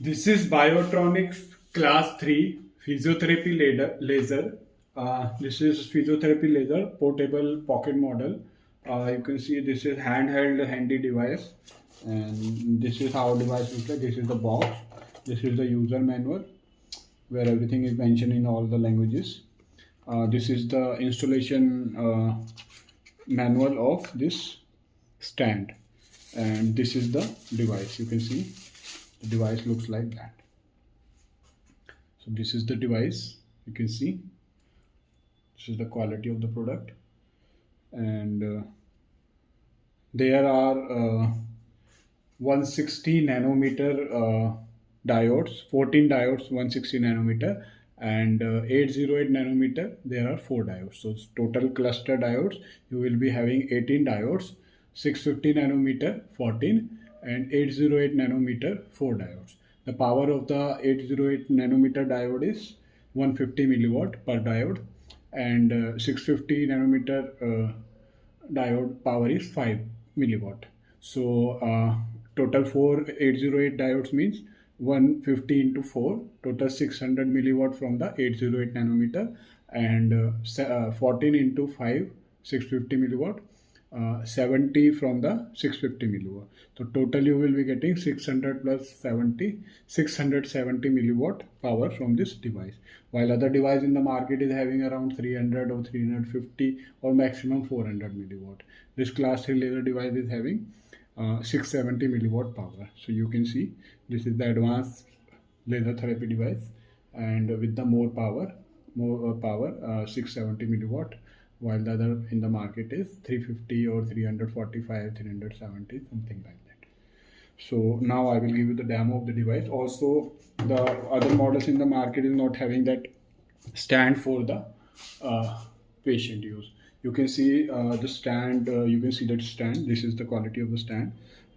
This is Biotronix Class 3 Physiotherapy laser. This is physiotherapy laser portable pocket model. You can see this is handheld handy device, and this is how device looks like. This is the box. This is the user manual where everything is mentioned in all the languages. This is the installation manual of this stand, and this is the device. You can see the device looks like that. So this is the device. You can see this is the quality of the product, and there are 160 nanometer diodes, 14 diodes, 160 nanometer, and 808 nanometer. There are 4 diodes. So total cluster diodes you will be having 18 diodes, 650 nanometer 14, and 808 nanometer 4 diodes. The power of the 808 nanometer diode is 150 milliwatt per diode, and 650 nanometer diode power is 5 milliwatt. So total 4808 diodes means 150 into 4, total 600 milliwatt from the 808 nanometer, and 14 into 5, 650 milliwatt, 70 from the 650 milliwatt. So total you will be getting 600 plus 70, 670 milliwatt power from this device. While other device in the market is having around 300 or 350 or maximum 400 milliwatt. This class 3 laser device is having 670 milliwatt power. So you can see this is the advanced laser therapy device, and with the more power, 670 milliwatt, while the other in the market is 350 or 345, 370, something like that. So now I will give you the demo of the device. Also, the other models in the market is not having that stand for the patient use. You can see the stand. You can see that stand. This is the quality of the stand.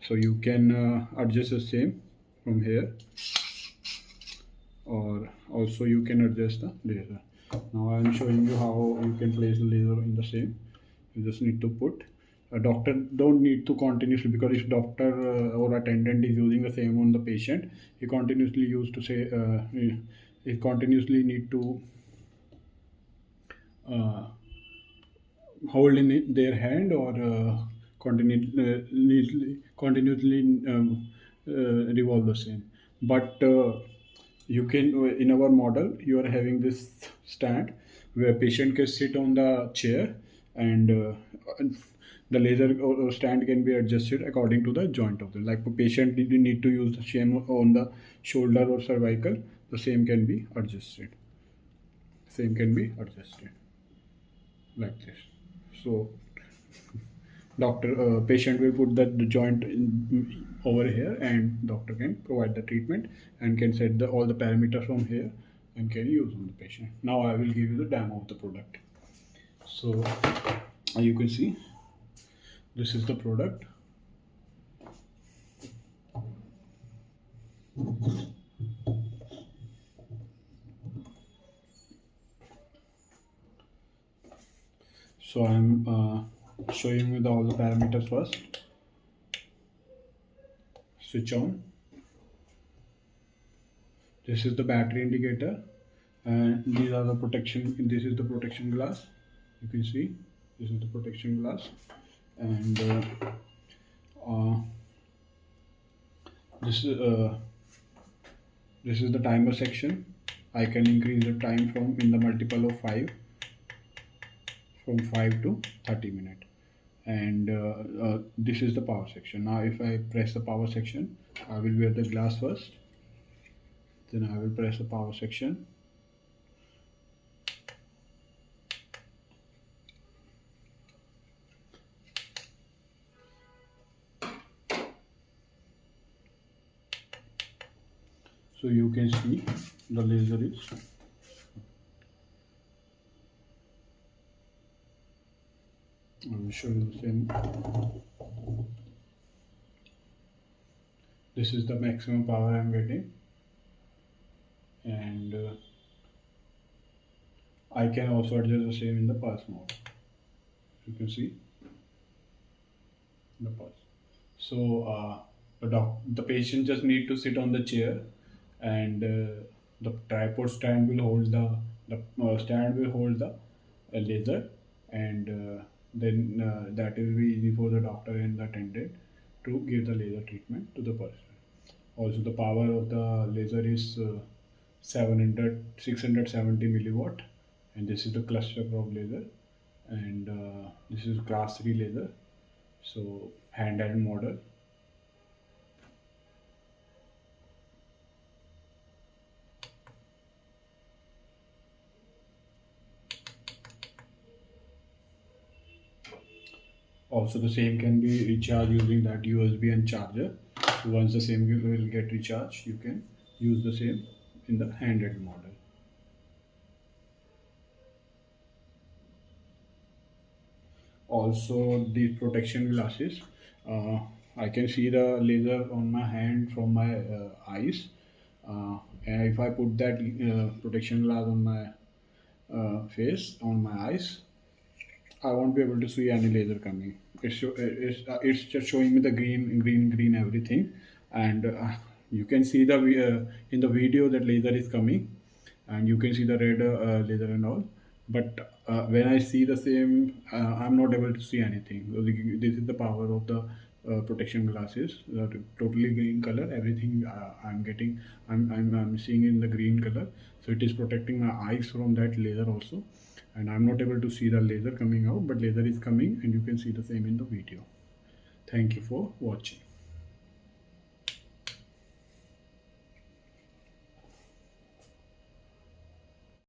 So you can adjust the same from here, or also you can adjust the laser. Now I am showing you how you can place the laser in the same. You just need to put. A doctor don't need to continuously, because if doctor or attendant is using the same on the patient, he continuously used to say he continuously need to uh, hold in their hand, or continuously revolve the same. But you can, in our model, you are having this stand where patient can sit on the chair, and the laser or stand can be adjusted according to the joint of the, like, a patient need to use the same on the shoulder or cervical, the same can be adjusted like this. So doctor patient will put the joint over here, and doctor can provide the treatment and can set all the parameters from here and can use on the patient. Now I will give you the demo of the product. So you can see this is the product. So I'm showing you all the parameters first. Switch on. This is the battery indicator, and these are the protection. This is the protection glass. You can see this is the protection glass, and uh, this is uh, this is the timer section. I can increase the time from in the multiple of 5, from 5 to 30 minutes. And this is the power section. Now if I press the power section, I will wear the glass first, then I will press the power section. So you can see the laser is I will show you the same. This is the maximum power I am getting, and I can also adjust the same in the pulse mode. You can see the pulse. So the patient just need to sit on the chair and the tripod stand will hold the stand will hold the laser, and then that will be easy for the doctor and the attendant to give the laser treatment to the person. Also, the power of the laser is 670 milliwatt, and this is the cluster probe laser, and this is class 3 laser, so handheld model. Also, the same can be recharged using that USB and charger. So once the same will get recharged, you can use the same in the handheld model. Also, these protection glasses, uh, I can see the laser on my hand from my eyes, and if I put that protection glass on my face, on my eyes, I won't be able to see any laser coming. It's just showing me the green everything, and you can see the in the video that laser is coming, and you can see the red laser and all. But when I see the same, I'm not able to see anything. So this is the power of the protection glasses. Totally green color. Everything I'm getting, I'm seeing in the green color. So it is protecting my eyes from that laser also, and I'm not able to see the laser coming out, but laser is coming, and you can see the same in the video. Thank you for watching.